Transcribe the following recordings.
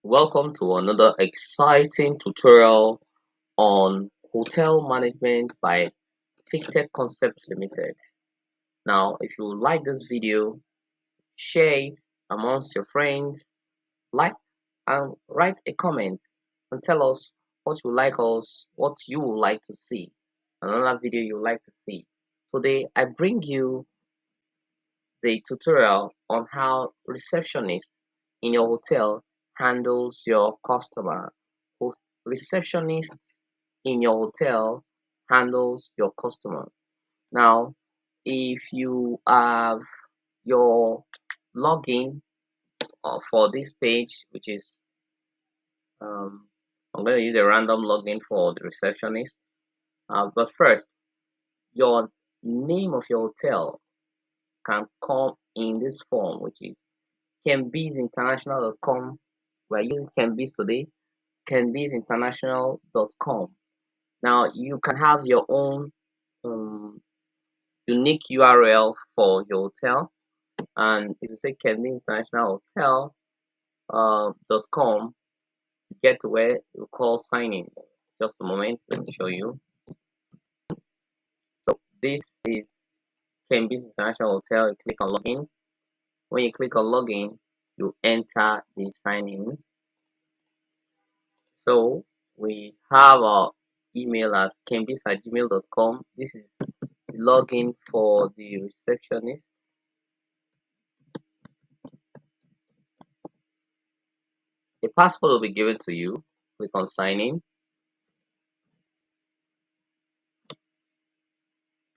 Welcome to another exciting tutorial on hotel management by Tech Concepts Limited. Now, if you like this video, share it amongst your friends, like and write a comment and tell us what you would like to see, another video you would like to see. Today, I bring you the tutorial on how receptionist in your hotel handles your customer. Receptionist in your hotel handles your customer. Now, if you have your login for this page, which is I'm going to use a random login for the receptionist. But first, your name of your hotel can come in this form, which is kenbizinternational.com. We're using Kenbiz today, kenbizinternational.com. Now you can have your own um, unique URL for your hotel, and if you say kenbizinternationalhotel.com, you get to where you call sign in. Just a moment, let me show you. So this is Kenbiz International Hotel. You click on login. When you click on login, you enter the sign in. So we have our email as kenbiz@gmail.com. This is the login for the receptionist. A password will be given to you. Click on sign in.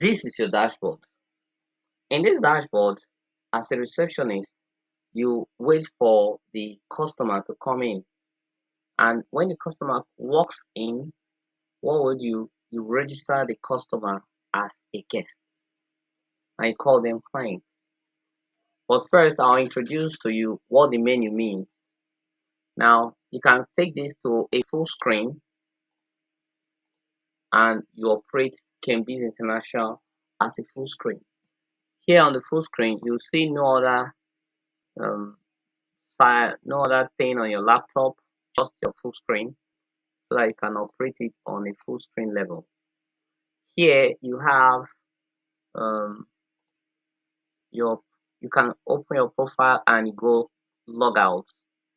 This is your dashboard. In this dashboard, as a receptionist, you wait for the customer to come in. And when the customer walks in, what would you register the customer as a guest and you call them clients. But first, I'll introduce to you what the menu means. Now, you can take this to a full screen and you operate Kenbiz International as a full screen. Here on the full screen, you'll see no other no other thing on your laptop, just your full screen, so that you can operate it on a full screen level. Here you have your you can open your profile and go log out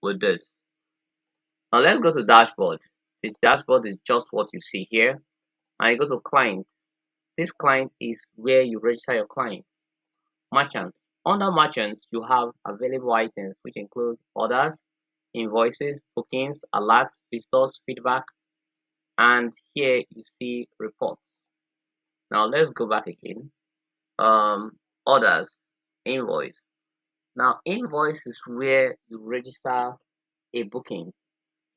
with this. Now let's go to dashboard. This dashboard is just what you see here. And you go to client. This client is where you register your clients. Merchant. Under merchant, you have available items which include orders, invoices, bookings, alerts, visitors, feedback, and here you see reports. Now let's go back again. Orders, invoice. Now invoice is where you register a booking,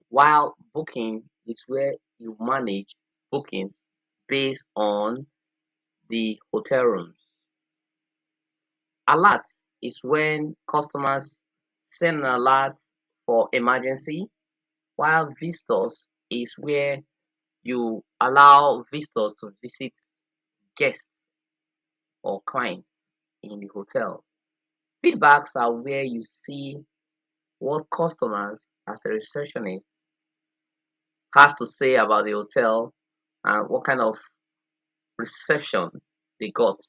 while booking is where you manage bookings based on the hotel rooms. Alert is when customers send an alert for emergency, while visitors is where you allow visitors to visit guests or clients in the hotel. Feedbacks are where you see what customers as a receptionist has to say about the hotel and what kind of reception they got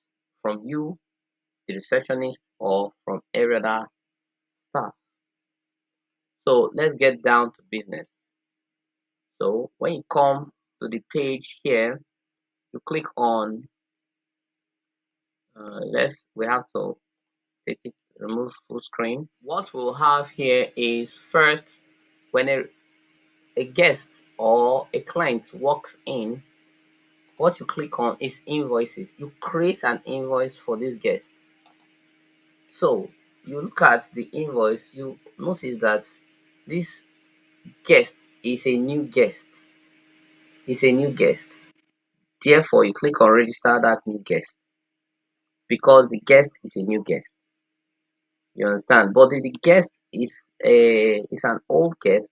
from you, the receptionist, or from every other staff. So let's get down to business. So when you come to the page here, you click on we have to take it, remove full screen. What we'll have here is first, when a guest or a client walks in, what you click on is invoices. You create an invoice for this guest. So you look at the invoice, you notice that this guest is a new guest. Is a new guest. Therefore, you click on register that new guest because the guest is a new guest. You understand? But if the guest is an old guest,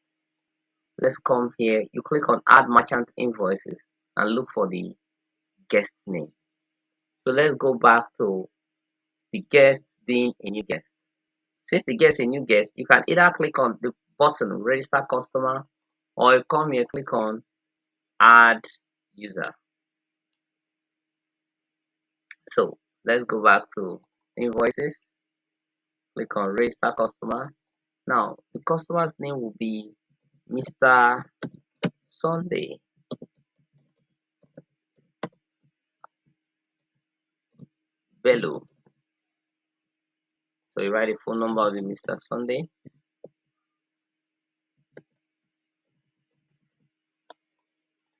let's come here. You click on add merchant invoices and look for the guest name. So let's go back to the guest being a new guest. Since the guest is a new guest, you can either click on button, register customer, or you come here, click on add user. So let's go back to invoices, click on register customer. Now the customer's name will be Mr. Sunday Bello. So you write a phone number of Mr. Sunday,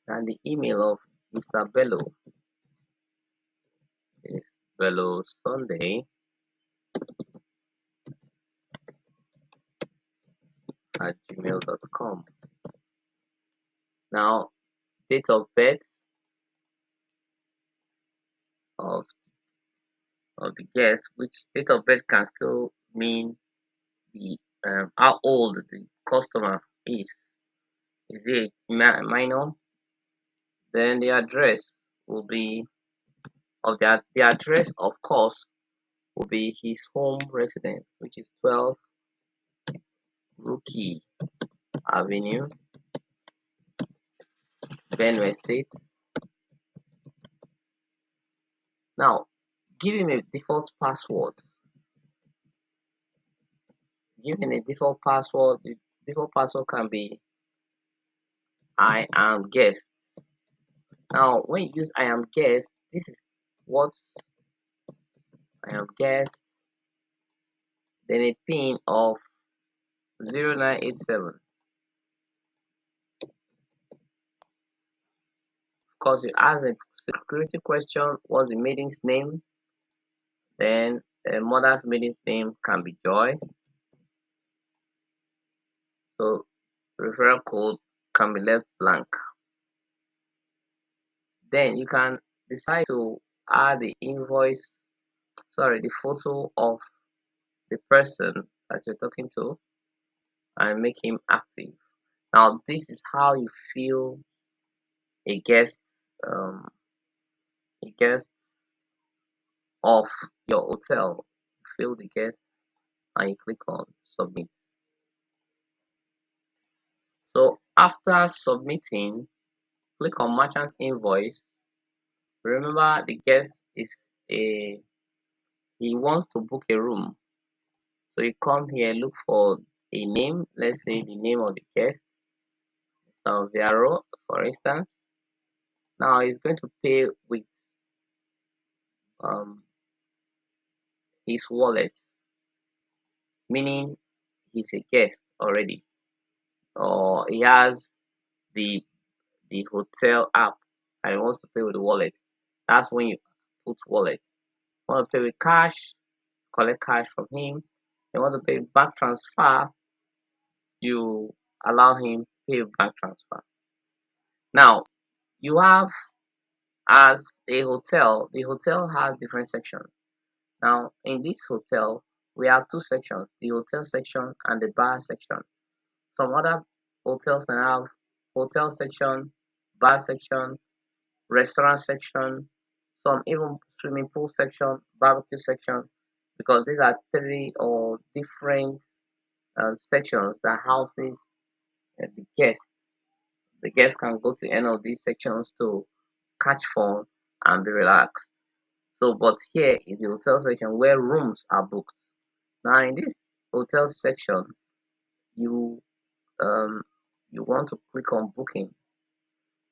and the email of Mr. Bello is bellosunday at gmail.com. Now, date of birth of, of the guest, which date of birth can still mean the how old the customer is. Is it minor? Then the address will be of the address, of course, will be his home residence, which is 12 Rookie Avenue, Benue State. Now, give him a default password. Give him a default password. The default password can be I am guest. Now, when you use I am guest, this is what I am guest, then a pin of 0987. Of course, you ask a security question, what's the maiden's name? Then the mother's maiden's name can be Joy. So referral code can be left blank. Then you can decide to add the invoice, sorry, the photo of the person that you're talking to and make him active. Now, this is how you feel a guest, um, a guest of your hotel. Fill the guest and you click on submit. So after submitting, click on merchant invoice. Remember the guest is he wants to book a room. So you come here, look for a name. Let's say the name of the guest, Viaro, for instance. Now he's going to pay with um, his wallet, meaning he's a guest already, or he has the hotel app and he wants to pay with the wallet. That's when you put wallet. You want to pay with cash, collect cash from him. You want to pay bank transfer, you allow him pay bank transfer. Now you have, as a hotel, the hotel has different sections. Now in this hotel we have two sections, the hotel section and the bar section. Some other hotels can have hotel section, bar section, restaurant section, some even swimming pool section, barbecue section, because these are three or different sections that houses the guests. The guests can go to any of these sections to catch fun and be relaxed. So, but here is the hotel section where rooms are booked. Now, in this hotel section, you um you want to click on booking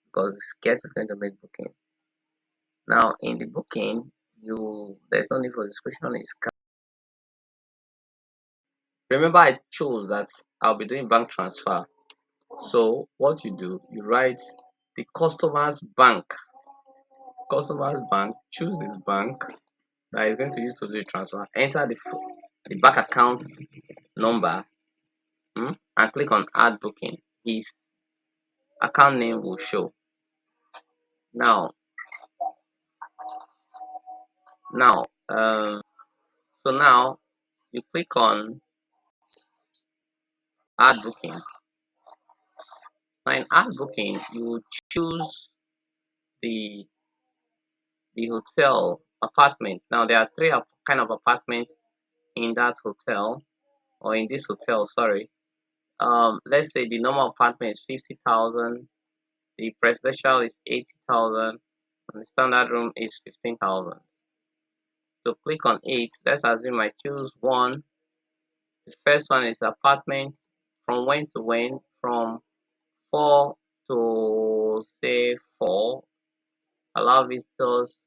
because the guest is going to make booking. Now, in the booking, there's no need for description. It's remember I chose that I'll be doing bank transfer. So what you do, you write the customer's bank, choose this bank that is going to use to do the transfer, enter the bank account number, and click on add booking. His account name will show. Now, now, so now you click on add booking. Now in add booking, you will choose the hotel apartment. Now there are three kind of apartments in that hotel, or in this hotel, sorry. let's say the normal apartment is 50,000, the presidential is 80,000, and the standard room is 15,000. So click on it. Let's assume I choose one. The first one is apartment. From when to when? From 4 to say 4. Allow visitors?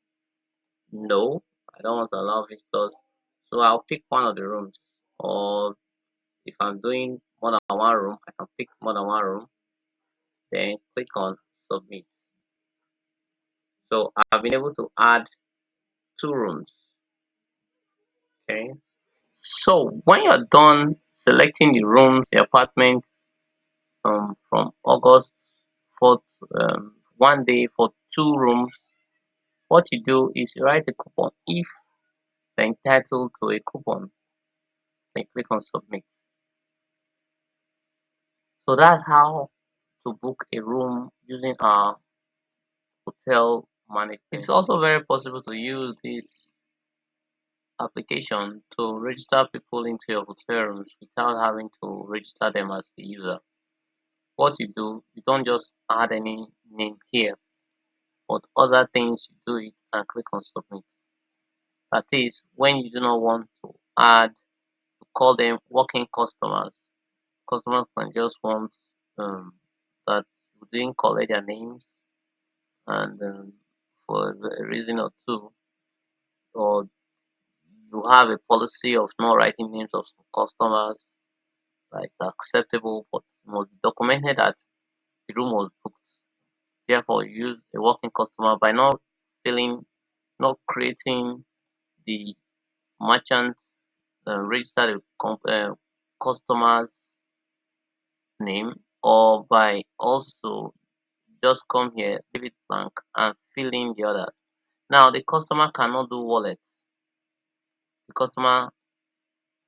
No, I don't want to allow visitors. So I'll pick one of the rooms. Or if I'm doing more than one room, I can pick more than one room. Then click on submit. So I've been able to add two rooms. Okay. So when you're done selecting the rooms, the apartments, from August for one day for two rooms, what you do is you write a coupon. If they're entitled to a coupon, then click on submit. So that's how to book a room using our hotel management. It's also very possible to use this application to register people into your hotel rooms without having to register them as the user. What you do, you don't just add any name here, but other things you do it and click on submit. That is, when you do not want to add, call them walking customers. Customers can just want that you didn't collect their names, and for a reason or two, or you have a policy of not writing names of some customers that is acceptable, but it must be documented that the room was booked. Therefore, you use a walking customer by not filling, not creating the merchant register the customer's name, or by also just come here, leave it blank, and fill in the others. Now, the customer cannot do wallet. The customer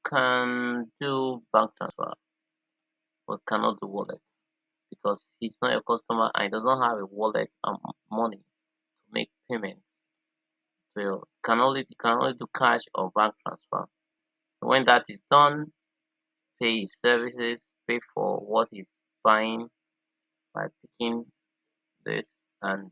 can do bank transfer, but cannot do wallet because he's not a customer and he does not have a wallet and money to make payments. So you can only do cash or bank transfer. When that is done, pay his services, pay for what he's buying by picking this, and